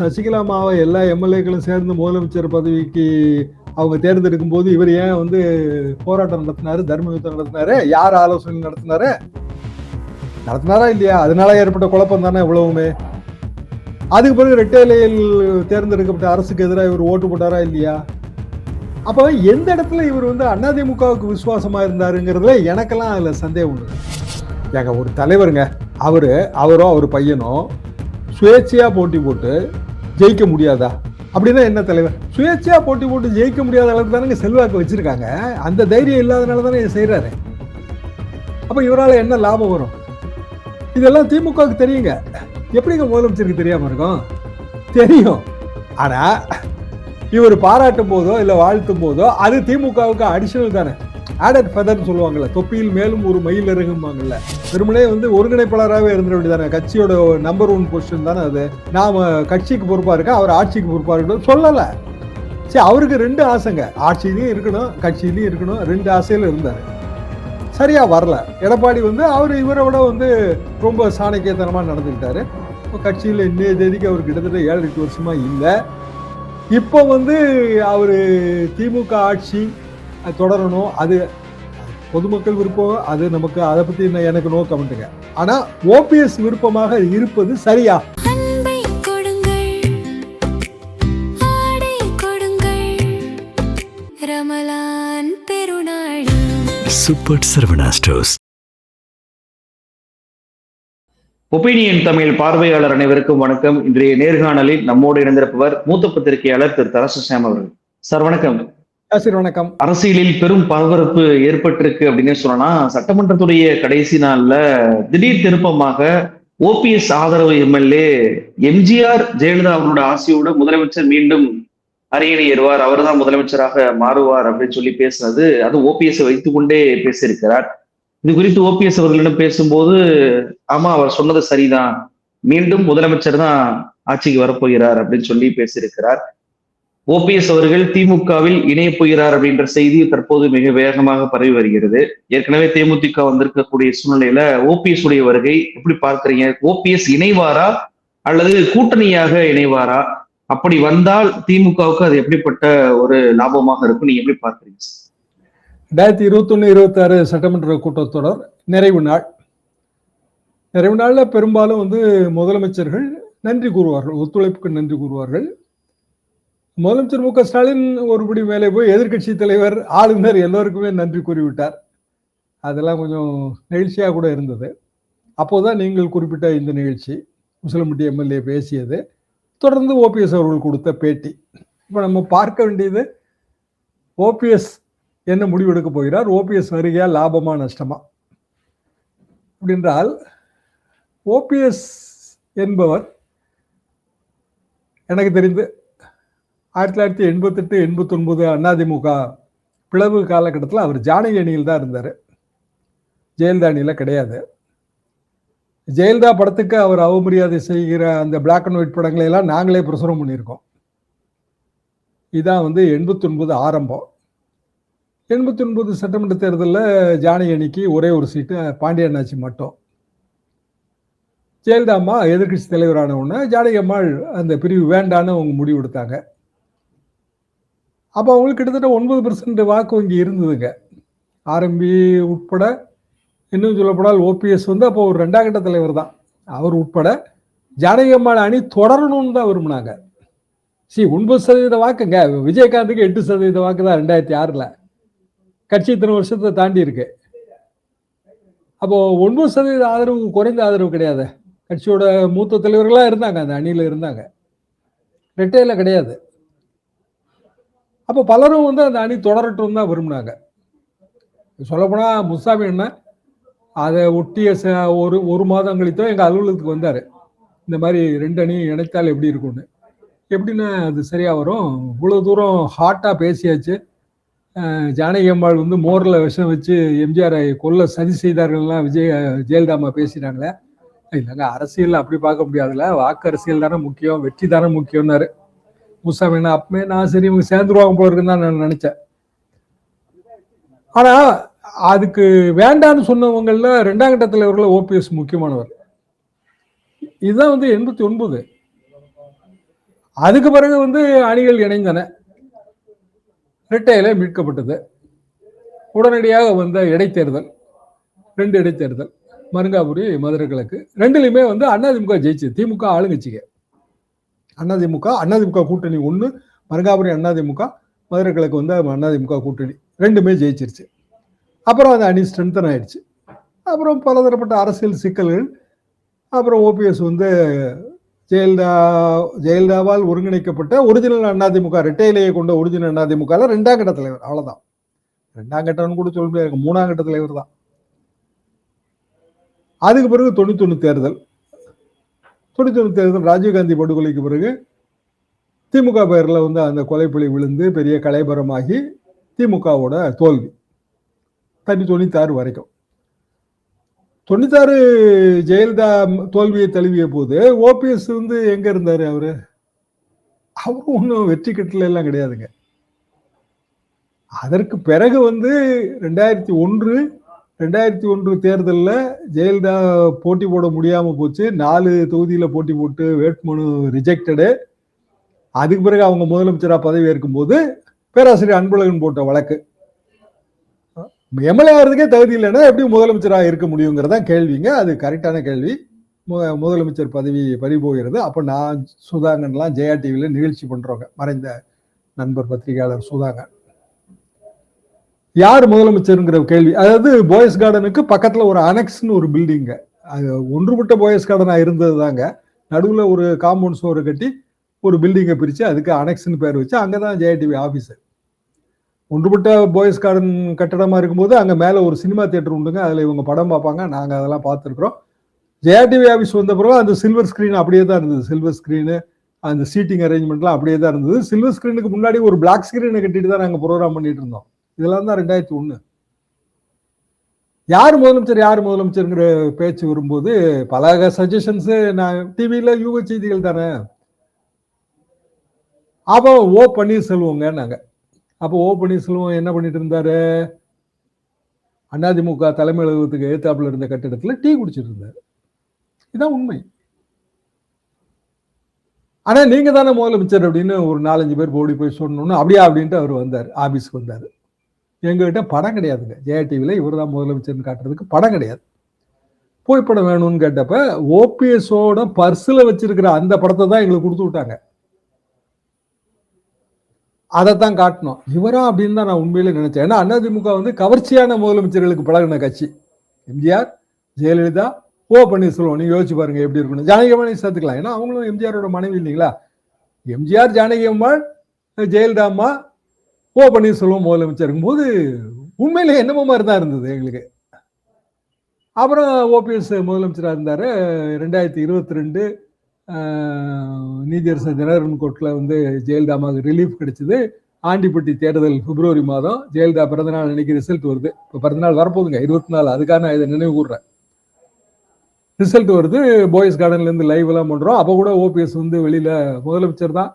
சசிகலா அம்மாவை எல்லா எம்எல்ஏக்களும் சேர்ந்து முதலமைச்சர் பதவிக்கு அவங்க தேர்ந்தெடுக்கும் போது இவர் ஏன் வந்து போராட்டம் நடத்தினாரு, தர்ம யுத்தம் நடத்தினாரு, யார் ஆலோசனை நடத்தினாரா இல்லையா? அதனால ஏற்பட்ட குழப்பம் தானே இவ்வளவுமே. அதுக்கு பிறகு ரெட்டையிலையில் தேர்ந்தெடுக்கப்பட்ட அரசுக்கு எதிராக இவர் ஓட்டு போட்டாரா இல்லையா? அப்ப எந்த இடத்துல இவர் வந்து அதிமுகவுக்கு விசுவாசமா இருந்தாருங்கிறதுல எனக்கெல்லாம் அதுல சந்தேகம் உண்டு. ஏங்க, ஒரு தலைவருங்க, அவரோ அவர் பையனோ சுயேட்சையா போட்டி போட்டு ஜெயிக்க முடியாதா? அப்படின்னா என்ன தலைவர்? சுயேட்சையா போட்டி போட்டு ஜெயிக்க முடியாத அளவுக்கு தானே செல்வாக்கு வச்சிருக்காங்க. அந்த தைரியம் இல்லாதனால தானே செய்யறாரு. அப்ப இவரால் என்ன லாபம் வரும்? இதெல்லாம் திமுகவுக்கு தெரியுங்க. எப்படிங்க முதலமைச்சருக்கு தெரியாம இருக்கும்? தெரியும். ஆனா இவர் பாராட்டும் போதோ இல்ல வாழ்த்தும் போதோ அது திமுகவுக்கு அடிஷனல் தானே, ஆடட் ஃபெதர்னு சொல்லுவாங்கல்ல, தொப்பியில் மேலும் ஒரு மயில் இறங்குவாங்கல்ல. வெறுமனே வந்து ஒருங்கிணைப்பாளராகவே இருந்துட வேண்டியதானே. கட்சியோட நம்பர் 1 பொசிஷன் தானே அது. நாம கட்சிக்கு பொறுப்பா இருக்க, அவர் ஆட்சிக்கு பொறுப்பா இருக்கணும் சொல்லல. சரி, அவருக்கு 2 ஆசைங்க, ஆட்சியிலையும் இருக்கணும் கட்சியிலையும் இருக்கணும். 2 ஆசையில இருந்தாரு. சரியா வரல. எடப்பாடி வந்து அவர் இவரை விட வந்து ரொம்ப சாணக்கியத்தனமா நடந்துக்கிட்டாரு. கட்சியில் இன்னைய தேதிக்கு அவர் கிட்டத்தட்ட 7-8 வருஷமா இல்லை. இப்போ வந்து அவரு திமுக ஆட்சி தொடரணும், அது பொதுமக்கள் விருப்பம், அது நமக்கு அதை பத்தி எனக்கு நோ கமெண்ட்டுங்க. ஆனா ஓபிஎஸ் விருப்பமாக இருப்பது சரியா? Super Saravana stores. Opinion Tamil பார்வையாளர் அனைவருக்கும் வணக்கம். இன்றைய நேர்காணலில் நம்மோடு இணைந்திருப்பவர் மூத்த பத்திரிகையாளர் திரு தரசு சாம் அவர்கள். சார் வணக்கம். வணக்கம். அரசியலில் பெரும் பரபரப்பு ஏற்பட்டிருக்கு அப்படின்னு சொன்னா, சட்டமன்றத்துடைய கடைசி நாள்ல திடீர் திருப்பமாக ஓபிஎஸ் ஆதரவு எம்எல்ஏ எம்ஜிஆர் ஜெயலலிதா அவரோட ஆசையோட முதலமைச்சர் மீண்டும் அரியணை ஏறுவார், அவர் தான் முதலமைச்சராக மாறுவார் அப்படின்னு சொல்லி பேசுனது, அது ஓபிஎஸ் வைத்துக் கொண்டே பேசியிருக்கிறார். இது குறித்து ஓபிஎஸ் அவர்களிடம் பேசும்போது, ஆமா அவர் சொன்னது சரிதான், மீண்டும் முதலமைச்சர் தான் ஆட்சிக்கு வரப்போகிறார் அப்படின்னு சொல்லி பேசியிருக்கிறார். ஓபிஎஸ் அவர்கள் திமுகவில் இணைய போகிறார் அப்படின்ற செய்தி தற்போது மிக வேகமாக பரவி வருகிறது. ஏற்கனவே தேமுதிக வந்திருக்கக்கூடிய சூழ்நிலையில ஓபிஎஸ் உடைய வருகை எப்படி பார்க்கிறீங்க? ஓபிஎஸ் இணைவாரா அல்லது கூட்டணியாக இணைவாரா? அப்படி வந்தால் திமுகவுக்கு அது எப்படிப்பட்ட ஒரு லாபமாக இருக்கும், நீங்க எப்படி பார்க்கிறீங்க? 2021-26 சட்டமன்ற கூட்டத்தொடர் நிறைவு நாள்ல பெரும்பாலும் வந்து முதலமைச்சர்கள் நன்றி கூறுவார்கள், ஒத்துழைப்புக்கு நன்றி கூறுவார்கள். முதலமைச்சர் மு க ஸ்டாலின் ஒருபடி மேலே போய் எதிர்கட்சி தலைவர், ஆளுநர் எல்லோருக்குமே நன்றி கூறிவிட்டார். அதெல்லாம் கொஞ்சம் நெகிழ்ச்சியாக கூட இருந்தது. அப்போதான் நீங்கள் குறிப்பிட்ட இந்த நிகழ்ச்சி, முஸ்லிம்பட்டி எம்எல்ஏ பேசியது, தொடர்ந்து ஓபிஎஸ் அவர்கள் கொடுத்த பேட்டி. இப்போ நம்ம பார்க்க வேண்டியது ஓபிஎஸ் என்ன முடிவெடுக்க போகிறார், ஓபிஎஸ் வருகையா லாபமா நஷ்டமா அப்படின்றால், ஓபிஎஸ் என்பவர் எனக்கு தெரிந்து 1988-89 அதிமுக பிளவு காலகட்டத்தில் அவர் ஜானகி அணியில் தான் இருந்தார், ஜெயலலிதா அணியில கிடையாது. ஜெயலலிதா படத்துக்கு அவர் அவமரியாதை செய்கிற அந்த பிளாக் அண்ட் ஒயிட் படங்களை எல்லாம் நாங்களே பிரசுரம் பண்ணியிருக்கோம். இதான் வந்து 89 ஆரம்பம். 89 சட்டமன்ற தேர்தலில் ஜானகி அணிக்கு ஒரே ஒரு சீட்டு, பாண்டியண்ணாச்சி மட்டும். ஜெயலலிதா அம்மா எதிர்கட்சி தலைவரான உடனே ஜானகி அம்மாள் அந்த பிரிவு வேண்டான்னு அவங்க முடிவு எடுத்தாங்க. அப்போ அவங்களுக்கு கிட்டத்தட்ட 9% வாக்கு வங்கி இருந்ததுங்க. ஆர்எம்பி உட்பட, இன்னும் சொல்லப்படால் ஓபிஎஸ் வந்து அப்போ ஒரு 2ஆம் கட்ட தலைவர் தான், அவர் உட்பட ஜானகி அம்மாள் அணி தொடரணும்னு தான் விரும்பினாங்க. 9% வாக்குங்க. விஜயகாந்துக்கு 8% வாக்கு தான் 2006. கட்சி இத்தனை வருஷத்தை தாண்டி இருக்கு. அப்போ 9% ஆதரவு குறைந்த ஆதரவு கிடையாது. கட்சியோட மூத்த தலைவர்களாக இருந்தாங்க, அந்த அணியில இருந்தாங்க, ரெட்டையில கிடையாது. அப்போ பலரும் வந்து அந்த அணி தொடரட்டும் தான் விரும்பினாங்க. சொல்லப்போனா முசாமி அண்ணன் அதை ஒட்டிய ஒரு மாதம் கழித்தோ எங்கள் அலுவலகத்துக்கு வந்தார். இந்த மாதிரி 2 அணி இணைத்தால் எப்படி இருக்கும்னு. எப்படின்னா அது சரியா வரும், இவ்வளோ தூரம் ஹாட்டாக பேசியாச்சு, ஜானகி அம்மாள் வந்து மோரில் விஷம் வச்சு எம்ஜிஆரை கொல்ல சதி செய்தார்கள்லாம் ஜெயலலிதா அம்மா பேசினாங்களே. இல்லைங்க, அரசியல் அப்படி பார்க்க முடியாதுல்ல, வாக்கு அரசியல் தானே முக்கியம், வெற்றி தானே முக்கியம்னாரு முசாமி. அப்பவே நான் சரி இவங்க சேர்ந்துருவாங்க போல இருக்குன்னு தான் நான் நினைச்சேன். ஆனா அதுக்கு வேண்டான்னு சொன்னவங்கள 2ஆம் கட்ட தலைவர்கள் ஓபிஎஸ் முக்கியமானவர். இதுதான் வந்து 89 அதுக்கு பிறகு வந்து அணிகள் இணைந்தன, இரட்டையிலே மீட்கப்பட்டது. உடனடியாக வந்த இடைத்தேர்தல், 2 இடைத்தேர்தல், மருங்காபுரி, மதுரை கிழக்கு, ரெண்டுலையுமே வந்து அதிமுக ஜெயிச்சு. திமுக ஆளுங்கட்சிக்கு, அதிமுக கூட்டணி 1, மருங்காபுரி அதிமுக, மதுரை கிழக்கு வந்து அதிமுக கூட்டணி, ரெண்டுமே ஜெயிச்சிருச்சு. அப்புறம் அந்த அணி ஸ்ட்ரென்தன் ஆயிடுச்சு. அப்புறம் பலதரப்பட்ட அரசியல் சிக்கல்கள். அப்புறம் ஓபிஎஸ் வந்து ஜெயலலிதாவால் ஒருங்கிணைக்கப்பட்ட ஒரிஜினல் அதிமுக, இரட்டையிலேயே கொண்ட ஒரிஜினல் அதிமுக 2ஆம் கட்ட தலைவர். அவ்வளவுதான். 2ஆம் கட்டம்னு கூட சொல்ல முடியாது, 3ஆம் கட்ட தலைவர் தான். அதுக்கு பிறகு 91 தேர்தல். 91 தேர்தல் ராஜீவ்காந்தி படுகொலைக்கு பிறகு திமுக பெயர்ல வந்து அந்த கொலைப்பழி விழுந்து பெரிய கலைபரமாகி திமுகவோட தோல்வி. 96 வரைக்கும். 96 ஜெயலலிதா தோல்வியை தழுவிய போது ஓபிஎஸ் வந்து எங்க இருந்தாரு? அவரும் ஒன்றும் வெற்றி கட்டல எல்லாம் கிடையாதுங்க. அதற்கு பிறகு வந்து 2001 தேர்தலில் ஜெயலலிதா போட்டி போட முடியாம போச்சு. 4 தொகுதியில போட்டி போட்டு வேட்புமனு ரிஜெக்டடு. அதுக்கு பிறகு அவங்க முதலமைச்சரா பதவி ஏற்கும் போது பேராசிரியர் அன்பழகன் போட்ட வழக்கு, எம்எல்ஏ ஆகிறதுக்கே தகுதி இல்லைன்னா எப்படி முதலமைச்சராக இருக்க முடியுங்கிறதா கேள்விங்க. அது கரெக்டான கேள்வி. முதலமைச்சர் பதவி பறிபோகிறது. அப்போ நான் சுதாகன்லாம் ஜெயா டிவியில் நிகழ்ச்சி பண்றவங்க, மறைந்த நண்பர் பத்திரிகையாளர் சுதாகன். யார் முதலமைச்சருங்கிற கேள்வி. அதாவது போயஸ் கார்டனுக்கு பக்கத்துல ஒரு அனெக்ஸ்னு ஒரு பில்டிங்க, அது ஒன்றுபட்ட போயஸ் கார்டனா இருந்தது தாங்க. நடுவில் ஒரு காம்பவுண்ட் சோறு கட்டி ஒரு பில்டிங்கை பிரித்து அதுக்கு அனெக்ஸ்னு பேர் வச்சு அங்கதான் ஜெயா டிவி ஆஃபீஸு. ஒன்றுபட்ட போயஸ் கார்டன் கட்டடமா இருக்கும்போது அங்க மேல ஒரு சினிமா தியேட்டர் உண்டுங்க, அதுல இவங்க படம் பார்ப்பாங்க. நாங்க அதெல்லாம் பார்த்துருக்குறோம். ஜெயா டிவி ஆஃபீஸ் வந்த பிறகு அந்த சில்வர் ஸ்கிரீன் அப்படியே தான் இருந்தது. சில்வர் ஸ்கிரீனு, அந்த சீட்டிங் அரேஞ்ச்மெண்ட்லாம் அப்படியே தான் இருந்தது. சில்வர் ஸ்கிரீனுக்கு முன்னாடி ஒரு பிளாக் ஸ்கிரீனை கட்டிட்டு தான் நாங்கள் ப்ரோக்ராம் பண்ணிட்டு இருந்தோம். இதெல்லாம் தான் 2001. யார் முதலமைச்சருங்கிற பேச்சு வரும்போது பல சஜஷன்ஸ். நான் டிவியில யூக செய்திகள் தானே. அப்போ ஓ பன்னீர்செல்வங்க நாங்க. அப்போ ஓ பன்னீர்செல்வம் என்ன பண்ணிட்டு இருந்தாரு? அதிமுக தலைமை அலுவலகத்துக்கு எதிர்த்தாப்புல இருந்த கட்டிடத்துல டீ குடிச்சிட்டு இருந்தாரு. இதுதான் உண்மை. ஆனா நீங்க தானே முதலமைச்சர் அப்படின்னு ஒரு 4-5 பேர் ஓடி போய் சொன்னோன்னு அப்படியா அப்படின்ட்டு அவர் வந்தார், ஆபீஸ்க்கு வந்தாரு. எங்ககிட்ட படம் கிடையாதுங்க. ஜெயா டிவியில இவர் தான் முதலமைச்சர்னு காட்டுறதுக்கு படம் கிடையாது. புகைப்படம் வேணும்னு கேட்டப்ப ஓபிஎஸோட பர்ஸ்ல வச்சிருக்கிற அந்த படத்தை தான் எங்களுக்கு கொடுத்து விட்டாங்க. அதைத்தான் காட்டணும். இவரா அப்படின்னு தான் நான் உண்மையிலே நினைச்சேன். ஏன்னா அதிமுக வந்து கவர்ச்சியான முதலமைச்சர்களுக்கு பழகின கட்சி. எம்ஜிஆர், ஜெயலலிதா, ஓ பன்னீர்செல்வம். நீங்க யோசிச்சு பாருங்க எப்படி இருக்கணும். ஜானகி அம்மா சேர்த்துக்கலாம், ஏன்னா அவங்களும் எம்ஜிஆரோட மனைவி இல்லைங்களா. எம்ஜிஆர், ஜானகி அம்மாள், ஜெயலலிதா அம்மா, ஓ பன்னீர்செல்வம் முதலமைச்சருக்கும் போது உண்மையிலே என்னமோ மாதிரி தான் இருந்தது எங்களுக்கு. அப்புறம் ஓபிஎஸ் முதலமைச்சராக இருந்தாரு. 2022 நீதியரசர் ஜனார்தன் கோர்ட்ல வந்து ஜெயலலிதா அம்மாவுக்கு ரிலீஃப் கிடைச்சது. ஆண்டிப்பட்டி தேர்தல் பிப்ரவரி மாதம். ஜெயலலிதா பிறந்தநாள் அன்னைக்கு ரிசல்ட் வருது. இப்போ பிறந்தநாள் வரப்போகுதுங்க 24. அதுக்காக நான் இதை நினைவு கூறுறேன். ரிசல்ட் வருது. போயஸ் கார்டன்ல இருந்து லைவ் எல்லாம் பண்றோம். அப்போ கூட ஓபிஎஸ் வந்து வெளியில முதலமைச்சர் தான்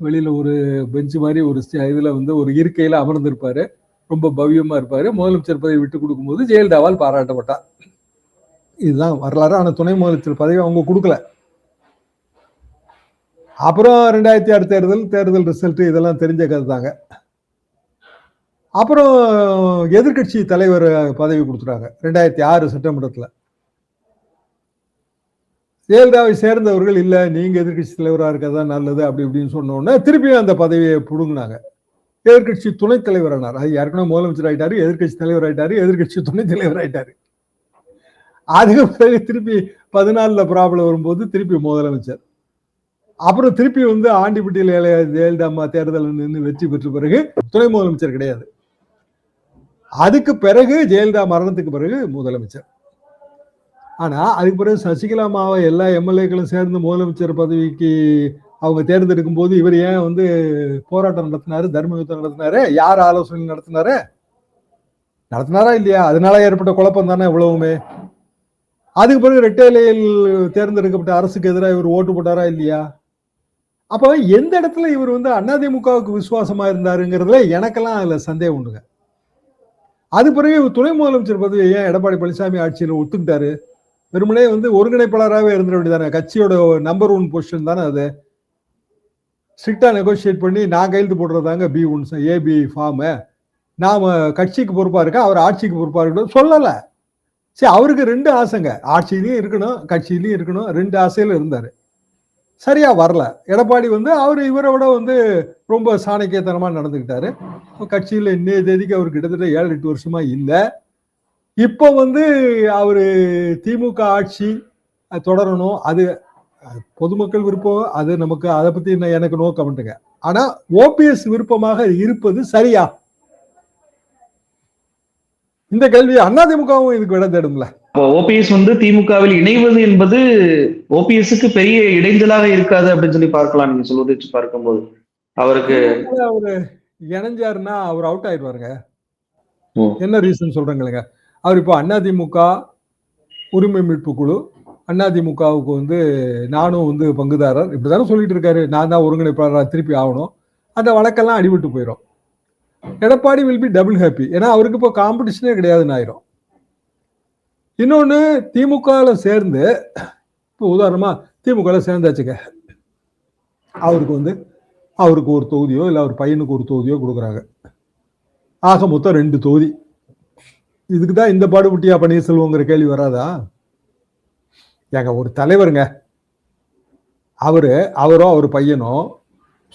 வெளியில ஒரு பெஞ்சு மாதிரி ஒரு இதுல வந்து ஒரு இருக்கையில அமர்ந்திருப்பாரு. ரொம்ப பவ்யமா இருப்பாரு. முதலமைச்சர் பதவி விட்டு கொடுக்கும்போது ஜெயலலிதாவால் பாராட்டப்பட்டார். இதுதான் வரலாறு. ஆனா துணை முதலமைச்சர் பதவி அவங்க கொடுக்கல. அப்புறம் 2006 தேர்தல் ரிசல்ட் இதெல்லாம் தெரிஞ்ச கதை தாங்க. அப்புறம் எதிர்கட்சி தலைவர் பதவி கொடுத்துட்டாங்க 2006 சட்டமன்றத்தில். ஜெயலலிதாவை சேர்ந்தவர்கள் இல்ல நீங்க எதிர்கட்சி தலைவராக இருக்கதான் நல்லது அப்படி இப்படின்னு சொன்னோன்னா திருப்பியும் அந்த பதவியை புடுங்கினாங்க. எதிர்கட்சி துணைத் தலைவர் ஆனார். அது ஏற்கனவே முதலமைச்சர் ஆயிட்டாரு, எதிர்கட்சி தலைவர் ஆயிட்டாரு, எதிர்கட்சி துணைத் தலைவர் ஆயிட்டாரு. அதுக்கு பிறகு திருப்பி 14 ப்ராப்ளம் வரும்போது திருப்பி முதலமைச்சர். அப்புறம் திருப்பி வந்து ஆண்டிப்பட்டியில் ஜெயலலிதா அம்மா தேர்தல் நின்று வெற்றி பெற்ற பிறகு துணை முதலமைச்சர் கிடையாது. அதுக்கு பிறகு ஜெயலலிதா மரணத்துக்கு பிறகு முதலமைச்சர். ஆனா அதுக்கு பிறகு சசிகலா அம்மாவை எல்லா எம்எல்ஏக்களும் சேர்ந்து முதலமைச்சர் பதவிக்கு அவங்க தேர்ந்தெடுக்கும் போது இவர் ஏன் வந்து போராட்டம் நடத்தினாரு, தர்ம யுத்தம் நடத்தினாரு? யார் ஆலோசனை நடத்தினாரா இல்லையா? அதனால ஏற்பட்ட குழப்பம் தானே இவ்வளவுமே. அதுக்கு பிறகு இரட்டையிலையில் தேர்ந்தெடுக்கப்பட்ட அரசுக்கு எதிராக இவர் ஓட்டு போட்டாரா இல்லையா? அப்ப எந்த இடத்துல இவர் வந்து அதிமுகவுக்கு விசுவாசமா இருந்தாருங்கிறதுல எனக்கெல்லாம் அதுல சந்தேகம் உண்டுங்க. அது பிறகு துணை முதலமைச்சர் பதவியை ஏன் எடப்பாடி பழனிசாமி ஆட்சியில் ஒத்துக்கிட்டாரு? வெறுமனே வந்து ஒருங்கிணைப்பாளராகவே இருந்துட வேண்டியதானே. கட்சியோட நம்பர் 1 பொசிஷன் தானே அது. ஸ்ட்ரிக்டா நெகோசியேட் பண்ணி நான் கையெழுத்து போடுறதாங்க B1 AB ஃபார்மு, நாம கட்சிக்கு பொறுப்பா இருக்கேன், அவர் ஆட்சிக்கு பொறுப்பா இருக்கணும் சொல்லல. சரி, அவருக்கு 2 ஆசைங்க, ஆட்சியிலையும் இருக்கணும் கட்சியிலையும் இருக்கணும், 2 ஆசையில இருந்தாரு. சரியா வரல. எடப்பாடி வந்து அவர் இவரை விட வந்து ரொம்ப சாணக்கியத்தனமா நடந்துக்கிட்டாரு. கட்சியில இன்னைய தேதிக்கு அவர் கிட்டத்தட்ட 7-8 வருஷமா இல்ல. இப்போ வந்து அவரு திமுக ஆட்சி தொடரணும், அது பொதுமக்கள் விருப்பம், அது நமக்கு அதை பத்தி எனக்கு நோ கமெண்ட்டுங்க. ஆனா ஓபிஎஸ் விருப்பமாக இருப்பது சரியா? இந்த கேள்வி அதிமுகவும் இதுக்கு விட தேடும்ல. ஓபிஎஸ் வந்து திமுகவில் இணைவது என்பது ஓபிஎஸ்க்கு பெரிய இடைஞ்சலாக இருக்காது அப்படின்னு சொல்லி பார்க்கலாம், நீங்க சொல்வதை வச்சு பார்க்கும்போது. அவருக்கு அவரு இணைஞ்சாருன்னா அவர் அவுட் ஆயிடுவாருங்க. ஓ. என்ன ரீசன் சொல்றேங்க, அவர் இப்போ அதிமுக உரிமை மீட்பு குழு, அதிமுகவுக்கு வந்து நானும் வந்து பங்குதாரர் இப்படிதானே சொல்லிட்டு இருக்காரு, நான் தான் ஒருங்கிணைப்பாளராக திருப்பி ஆகணும், அந்த வழக்கெல்லாம் அடிபட்டு போயிடும். Edappadi will be double happy, ஏன்னா அவருக்கு இப்போ காம்படிஷனே கிடையாதுன்னு ஆயிரும். இன்னொன்னு, திமுகல சேர்ந்து இப்போ உதாரணமா திமுகல சேர்ந்தாச்சுங்க, அவருக்கு ஒரு தொகுதியோ இல்ல அவர் பையனுக்கு ஒரு தொகுதியோ கொடுக்குறாங்க, ஆக மொத்தம் 2 தொகுதி. இதுக்குதான் இந்த பாடுபட்டியா பன்னீர்செல்வங்கிற கேள்வி வராதா? ஏங்க, ஒரு தலைவருங்க, அவரோ அவர் பையனோ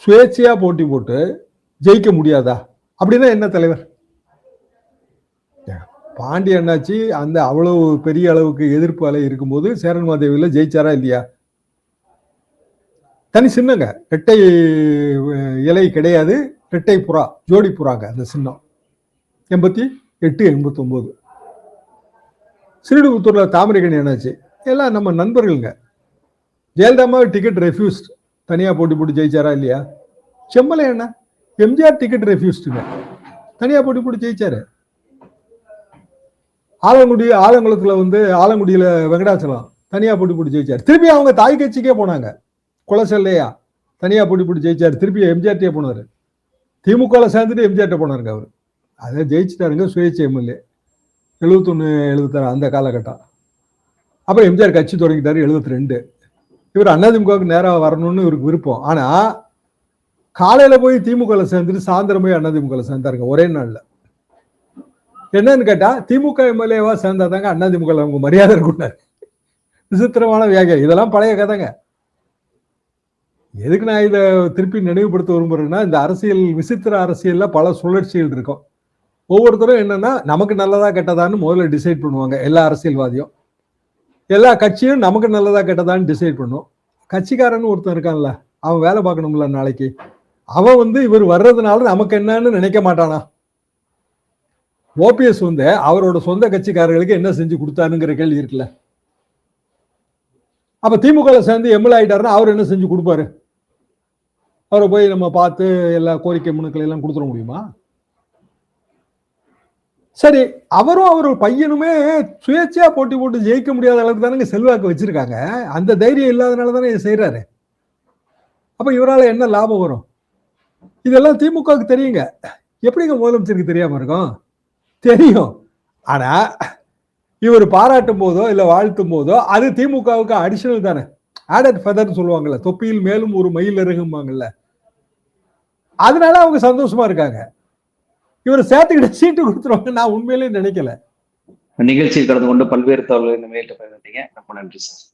சுயேட்சையா போட்டி போட்டு ஜெயிக்க முடியாதா? அப்படின்னா என்ன தலைவர்? பாண்டி அண்ணாச்சி அந்த அவ்வளவு பெரிய அளவுக்கு எதிர்ப்பு அலை இருக்கும்போது சேரன்மாதேவியில ஜெயிச்சாரா இல்லையா? தனி சின்னங்க, இரட்டை இலை கிடையாது, இரட்டை புறா, ஜோடி புறாங்க அந்த சின்னம். 88, 89 ஸ்ரீவில்லிபுத்தூர்ல தாமரைக்கணி அண்ணாச்சி எல்லாம் நம்ம நண்பர்களுங்க. ஜெயலலிதா டிக்கெட் ரெஃப்யூஸ்ட், தனியா போட்டி போட்டு ஜெயிச்சாரா இல்லையா? செம்மலை அண்ணா எம்ஜிஆர் டிக்கெட் ரெஃப்யூஸ்டுங்க, தனியா போட்டி போட்டு ஜெயிச்சாரு. ஆலங்குளத்துல வந்து ஆலங்குடியில வெங்கடாச்சலம் தனியா போட்டி போட்டு ஜெயிச்சாரு. திருப்பி அவங்க தாய் கட்சிக்கே போனாங்க, குலசல்லையா தனியா போட்டி போட்டு ஜெயிச்சாரு. திருப்பி எம்ஜிஆர்டே போனாரு, திமுக சேர்ந்துட்டு எம்ஜிஆர்ட்ட போனாருங்க அவரு. அதை ஜெயிச்சுட்டாருங்க, சுயேட்சை எம்எல்ஏ 71, 76 அந்த காலகட்டம். அப்புறம் எம்ஜிஆர் கட்சி தொடங்கிட்டாரு 72. இவர் அதிமுகவுக்கு நேராக வரணும்னு இவருக்கு விருப்பம். ஆனா காலையில போய் திமுக சேர்ந்துட்டு சாயந்தரம் போய் அதிமுக சேர்ந்தாருங்க ஒரே நாள்ல. என்னன்னு கேட்டா, திமுக எம்எல்ஏவா சேர்ந்தாதாங்க அதிமுக அவங்க மரியாதை இருக்குன்னாரு. விசித்திரமான வியாகியம், இதெல்லாம் பழைய கதைங்க. எதுக்கு நான் இதை திருப்பி நினைவுபடுத்த விரும்புறேன்னா, இந்த அரசியல் விசித்திர அரசியல்ல பல சுழற்சிகள் இருக்கும். ஒவ்வொருத்தரும் என்னன்னா நமக்கு நல்லதா கெட்டதான்னு முதல்ல டிசைட் பண்ணுவாங்க. எல்லா அரசியல்வாதியும், எல்லா கட்சியும் நமக்கு நல்லதா கெட்டதான்னு டிசைட் பண்ணும். கட்சிக்காரன்னு ஒருத்தன் இருக்கான்ல, அவன் வேலை பார்க்கணும்ல நாளைக்கு, அவன் வந்து இவர் வர்றதுனால நமக்கு என்னன்னு நினைக்க மாட்டானா? ஓபிஎஸ் வந்து அவரோட சொந்த கட்சிக்காரர்களுக்கு என்ன செஞ்சு கொடுத்தாருங்கிற கேள்வி இருக்குல்ல. அப்ப திமுக சேர்ந்து எம்எல்ஏ ஆயிட்டாருன்னா அவர் என்ன செஞ்சு கொடுப்பாரு? அவரை போய் நம்ம பார்த்து எல்லா கோரிக்கை மனுக்களை எல்லாம் கொடுத்துட முடியுமா? சரி, அவரும் அவர் பையனுமே சுயேட்சையா போட்டி போட்டு ஜெயிக்க முடியாத அளவுக்கு தானே செல்வாக்கு வச்சிருக்காங்க. அந்த தைரியம் இல்லாதனால தானே இதை செய்யறாரு. அப்ப இவரால் என்ன லாபம் வரும்? இதெல்லாம் திமுகவுக்கு தெரியுங்க. எப்படிங்க முதலமைச்சருக்கு தெரியாம இருக்கும்? தெரியும். ஆனா இவர் பாராட்டும் போதோ இல்ல வாழ்த்தும் போதோ அது திமுகவுக்கு அடிஷனல் தானே, ஆடட் ஃபெதர்னு சொல்லுவாங்கல்ல, தொப்பியில் மேலும் ஒரு மயில் இறகும்பாங்கல்ல, அதனால அவங்க சந்தோஷமா இருக்காங்க. இவர் சேர்த்துக்கிட்ட சீட்டு கொடுத்துருவாங்க நான் உண்மையிலேயே நினைக்கல. நிகழ்ச்சியில் கலந்து கொண்டு பல்வேறு தகவல்களை இந்த மேலிட்ட பகிர்ந்தீங்க. ரொம்ப நன்றி சார்.